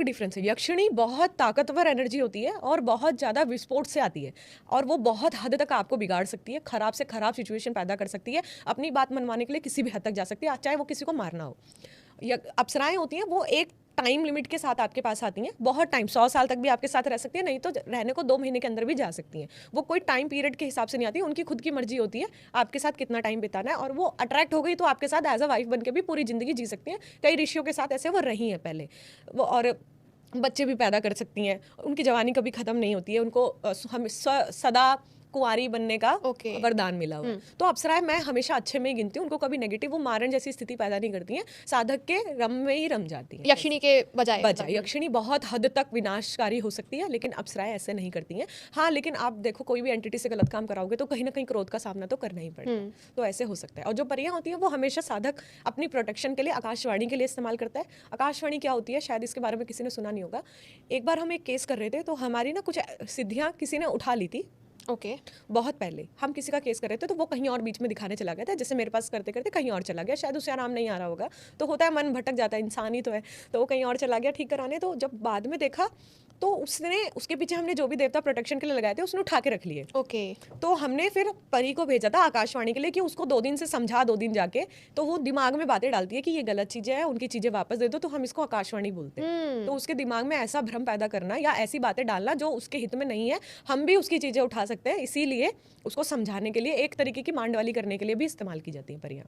Difference है। यक्षिणी बहुत ताकतवर एनर्जी होती है और बहुत ज़्यादा विस्फोट से आती है, और वो बहुत हद तक आपको बिगाड़ सकती है, खराब से खराब सिचुएशन पैदा कर सकती है, अपनी बात मनवाने के लिए किसी भी हद तक जा सकती है, चाहे वो किसी को मारना हो। अप्सराएं होती हैं वो एक टाइम लिमिट के साथ आपके पास आती हैं, बहुत टाइम, 100 साल तक भी आपके साथ रह सकती है, नहीं तो रहने को 2 महीने के अंदर भी जा सकती हैं। वो कोई टाइम पीरियड के हिसाब से नहीं आती, उनकी खुद की मर्जी होती है आपके साथ कितना टाइम बिताना है, और वो अट्रैक्ट हो गई तो आपके साथ एज अ वाइफ बन के भी पूरी जिंदगी जी सकती हैं। कई ऋषियों के साथ ऐसे वो रही हैं पहले वो, और बच्चे भी पैदा कर सकती हैं, उनकी जवानी कभी खत्म नहीं होती है, उनको हम सदा कुंवारी बनने का वरदान मिला हुआ है। तो अप्सराएं मैं हमेशा अच्छे में ही गिनती हूँ, उनको कभी नेगेटिव वो मारण जैसी स्थिति पैदा नहीं करती हैं, साधक के रम में ही रम जाती हैं, यक्षिणी के बजाय। यक्षिणी बहुत हद तक विनाशकारी हो सकती है, लेकिन अप्सराएं ऐसे नहीं करती हैं। हाँ, लेकिन आप देखो कोई भी एंटिटी से गलत काम कराओगे तो कहीं ना कहीं क्रोध का सामना तो करना ही पड़ेगा, तो ऐसे हो सकता है। और जो परियां होती हैं वो हमेशा साधक अपनी प्रोटेक्शन के लिए आकाशवाणी के लिए इस्तेमाल करता है। आकाशवाणी क्या होती है, शायद इसके बारे में किसी ने सुना नहीं होगा। एक बार हम एक केस कर रहे थे, तो हमारी ना कुछ सिद्धियां किसी ने उठा ली थी, बहुत पहले हम किसी का केस कर रहे थे, तो वो कहीं और बीच में दिखाने चला गया था, जैसे मेरे पास करते करते कहीं और चला गया, शायद उसे आराम नहीं आ रहा होगा, तो होता है मन भटक जाता है, इंसान ही तो है, तो वो कहीं और चला गया ठीक कराने। तो जब बाद में देखा तो उसके पीछे हमने जो भी देवता प्रोटेक्शन के लिए लगाए थे उसने उठा के रख लिए। तो हमने फिर परी को भेजा था आकाशवाणी के लिए कि उसको 2 दिन से समझा, 2 दिन जाके, तो वो दिमाग में बातें डालती है कि ये गलत चीजें हैं, उनकी चीजें वापस दे दो, तो हम इसको आकाशवाणी बोलते हैं। तो उसके दिमाग में ऐसा भ्रम पैदा करना या ऐसी बातें डालना जो उसके हित में नहीं है, हम भी उसकी चीजें उठा सकते हैं, इसीलिए उसको समझाने के लिए, एक तरीके की मांडवाली करने के लिए भी इस्तेमाल की जाती है परियां।